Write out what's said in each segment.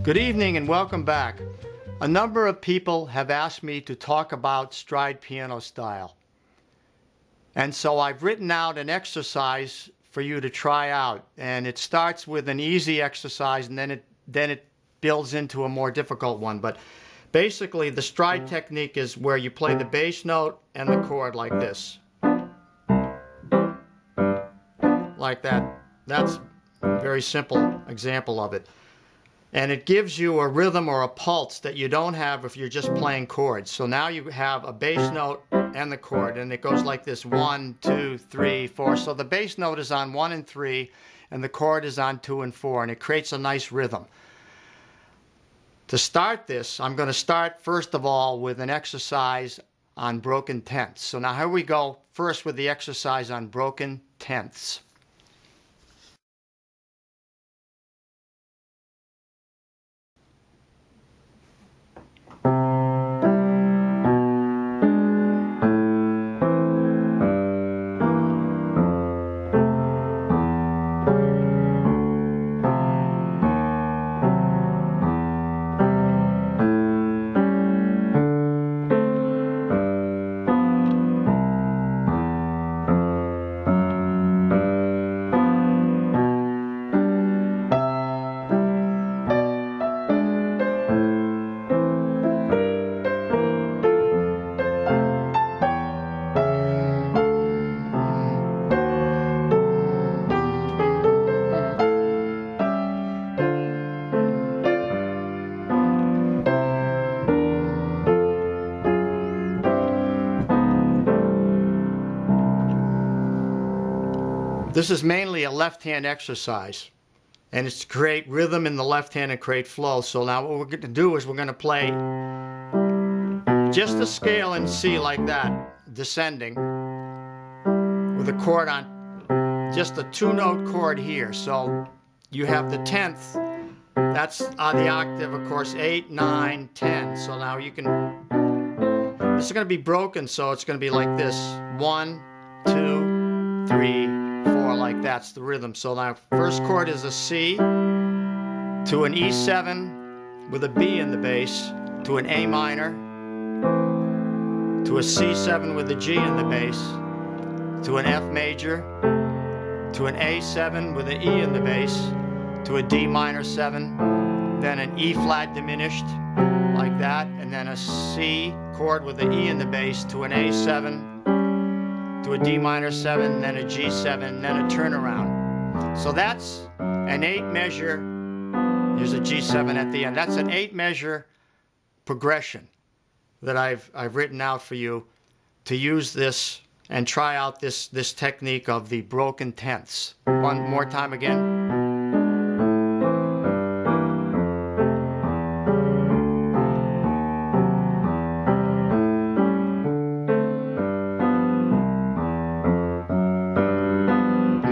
Good evening and welcome back. A number of people have asked me to talk about stride piano style. And so I've written out an exercise for you to try out. And it starts with an easy exercise and then it builds into a more difficult one. But basically the stride technique is where you play the bass note and the chord like this. Like that. That's a very simple example of it. And it gives you a rhythm or a pulse that you don't have if you're just playing chords. So now you have a bass note and the chord, and it goes like this: 1, 2, 3, 4. So the bass note is on 1 and 3, and the chord is on 2 and 4, and it creates a nice rhythm. To start this, I'm going to start first of all with an exercise on broken tenths. So now here we go first with the exercise on broken tenths. This is mainly a left-hand exercise, and it's to create rhythm in the left hand and create flow. So now what we're going to do is we're going to play just a scale in C like that, descending, with a chord on, just a 2-note chord here. So you have the 10th, that's on the octave, of course, 8, 9, 10. So now you can, this is going to be broken, so it's going to be like this: 1, 2, 3, 4, like that's the rhythm. So now first chord is a C, to an E7 with a B in the bass, to an A minor, to a C7 with a G in the bass, to an F major, to an A7 with an E in the bass, to a D minor 7, then an E flat diminished like that, and then a C chord with an E in the bass, to an A7, to a D minor 7, then a G7, then a turnaround. So that's an 8 measure. There's a G7 at the end. That's an 8 measure progression that I've written out for you to use this and try out this technique of the broken tenths. One more time again.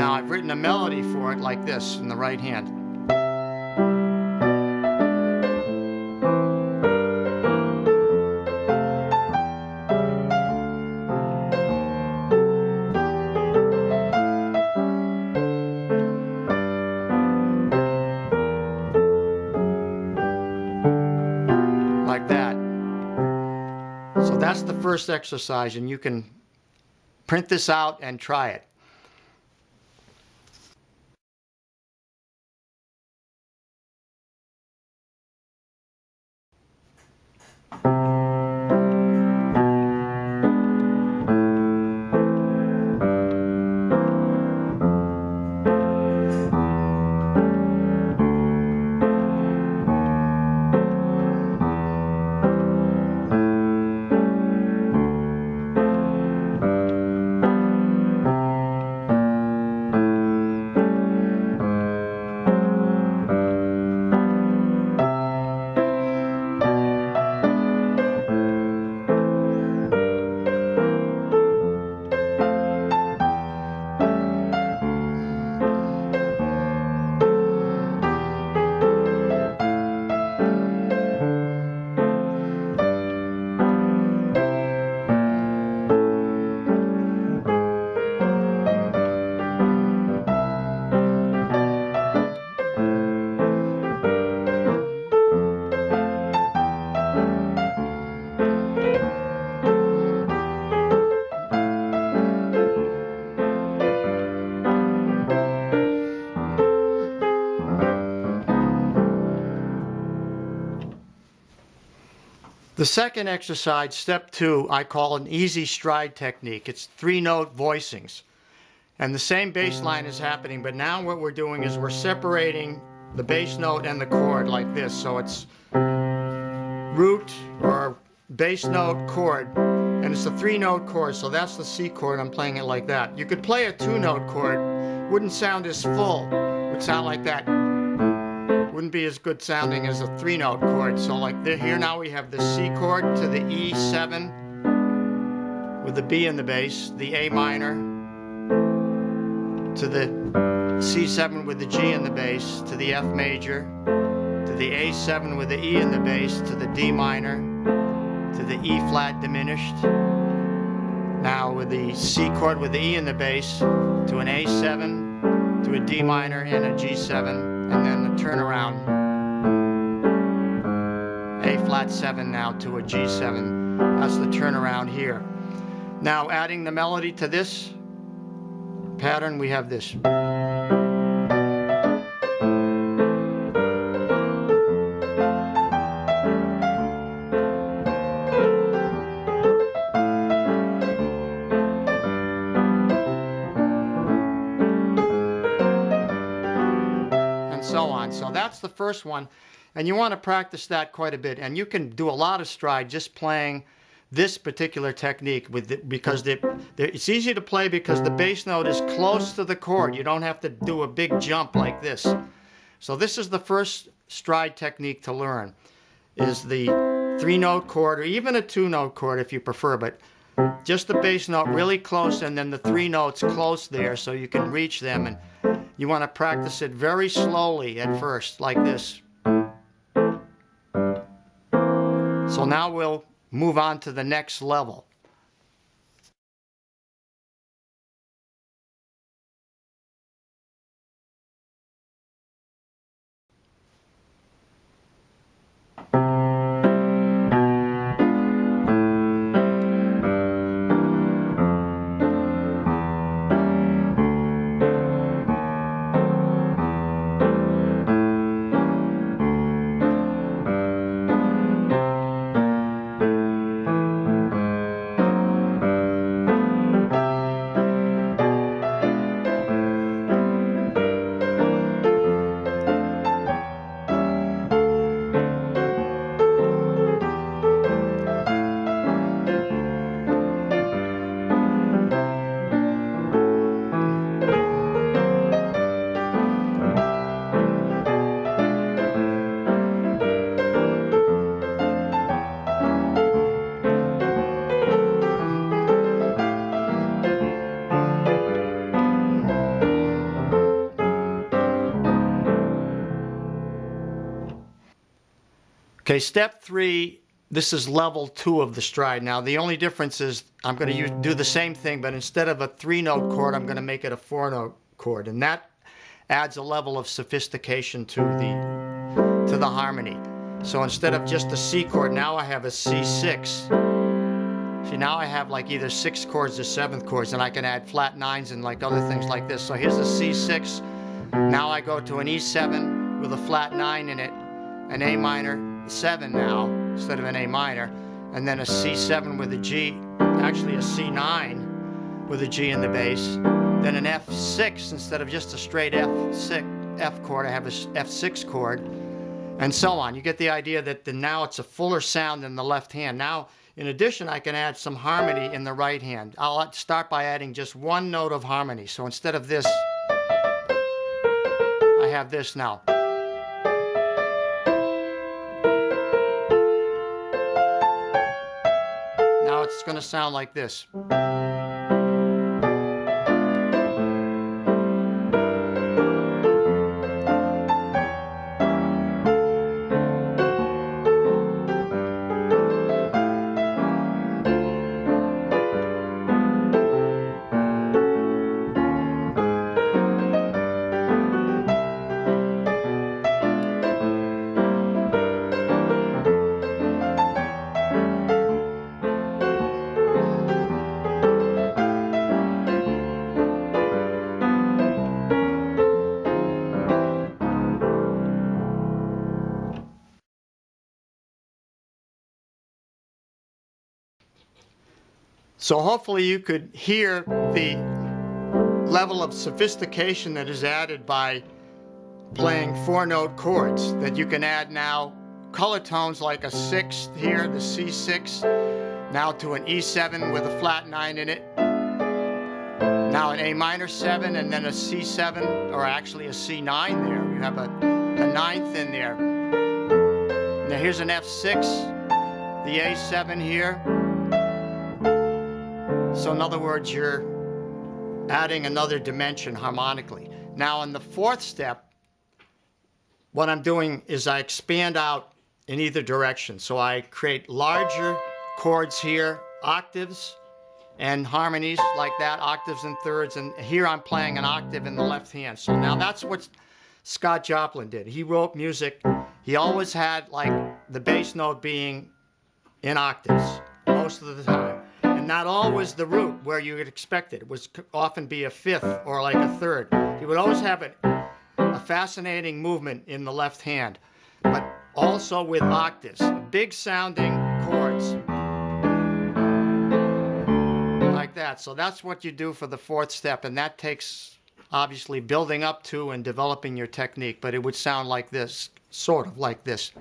I've written a melody for it like this in the right hand. Like that. So that's the first exercise, and you can print this out and try it. The second exercise, step 2, I call an easy stride technique. It's 3-note voicings. And the same bass line is happening, but now what we're doing is we're separating the bass note and the chord like this. So it's root or bass note chord, and it's a 3-note chord, so that's the C chord. I'm playing it like that. You could play a 2-note chord, wouldn't sound as full, would sound like that. Wouldn't be as good sounding as a 3-note chord. So like here now we have the C chord to the E7 with the B in the bass, the A minor to the C7 with the G in the bass, to the F major, to the A7 with the E in the bass, to the D minor, to the E flat diminished. Now with the C chord with the E in the bass, to an A7, to a D minor and a G7, and then the turnaround. A flat 7 now to a G7. That's the turnaround here. Now adding the melody to this pattern, we have this. So on. So that's the first one, and you want to practice that quite a bit, and you can do a lot of stride just playing this particular technique because it's easy to play because the bass note is close to the chord. You don't have to do a big jump like this. So this is the first stride technique to learn, is the 3-note chord, or even a 2-note chord if you prefer, but just the bass note really close and then the 3 notes close there so you can reach them. And you want to practice it very slowly at first, like this. So now we'll move on to the next level. Okay, step 3, this is level 2 of the stride. Now the only difference is I'm going to do the same thing, but instead of a 3-note chord, I'm going to make it a 4-note chord, and that adds a level of sophistication to the harmony. So instead of just a C chord, now I have a C6. See, now I have like either 6th chords or 7th chords, and I can add flat 9s and like other things like this. So here's a C6. Now I go to an E7 with a flat 9 in it, an A minor 7 now instead of an A minor, and then a C7 with a G, actually a C9 with a G in the bass, then an F6 instead of just a straight F chord, I have a F6 chord, and so on. You get the idea that now it's a fuller sound in the left hand. Now, in addition, I can add some harmony in the right hand. I'll start by adding just 1 note of harmony. So instead of this, I have this now. Now it's going to sound like this. So hopefully you could hear the level of sophistication that is added by playing 4-note chords, that you can add now color tones like a 6 here, the C6, now to an E7 with a flat 9 in it, now an A minor 7, and then a C7, or actually a C9 there. You have a 9th in there. Now here's an F6, the A7 here. So in other words, you're adding another dimension harmonically. Now in the 4th step, what I'm doing is I expand out in either direction. So I create larger chords here, octaves and harmonies like that, octaves and thirds, and here I'm playing an octave in the left hand. So now that's what Scott Joplin did. He wrote music. He always had like the bass note being in octaves most of the time. And not always the root where you would expect it. It would often be a 5th or like a 3rd. He would always have a fascinating movement in the left hand, but also with octaves, big sounding chords like that. So that's what you do for the 4th step, and that takes obviously building up to and developing your technique, but it would sound like this, sort of like this.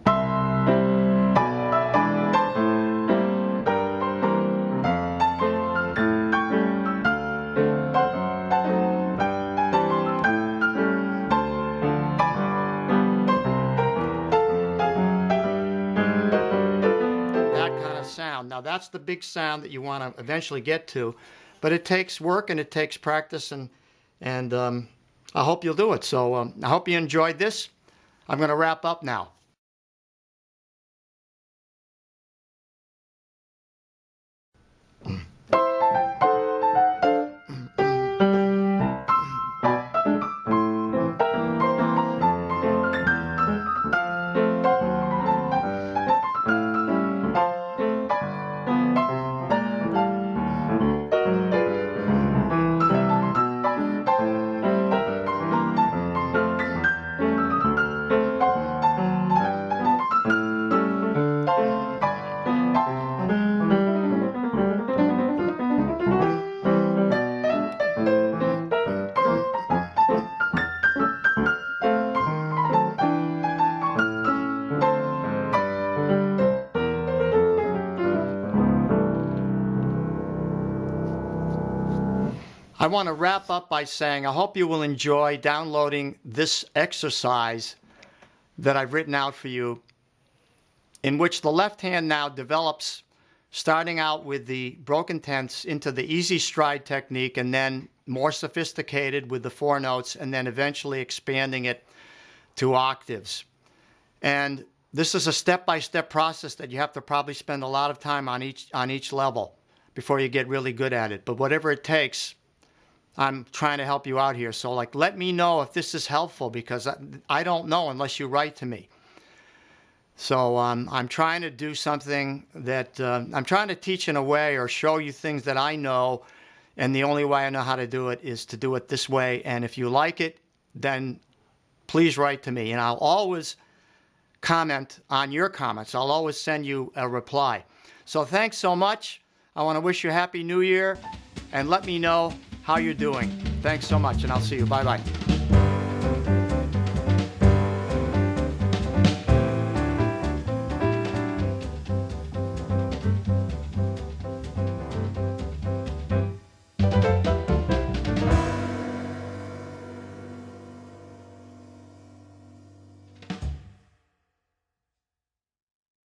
Now that's the big sound that you want to eventually get to, but it takes work and it takes practice, and I hope you'll do it. So I hope you enjoyed this. I'm going to wrap up now. I want to wrap up by saying I hope you will enjoy downloading this exercise that I've written out for you, in which the left hand now develops, starting out with the broken tenths into the easy stride technique, and then more sophisticated with the 4 notes, and then eventually expanding it to octaves. And this is a step-by-step process that you have to probably spend a lot of time on each level before you get really good at it. But whatever it takes, I'm trying to help you out here. So like, let me know if this is helpful, because I don't know unless you write to me. So I'm trying to do something that I'm trying to teach in a way, or show you things that I know, and the only way I know how to do it is to do it this way. And if you like it, then please write to me, and I'll always comment on your comments. I'll always send you a reply. So thanks so much. I want to wish you a Happy New Year, and let me know how you're doing. Thanks so much, and I'll see you. Bye-bye.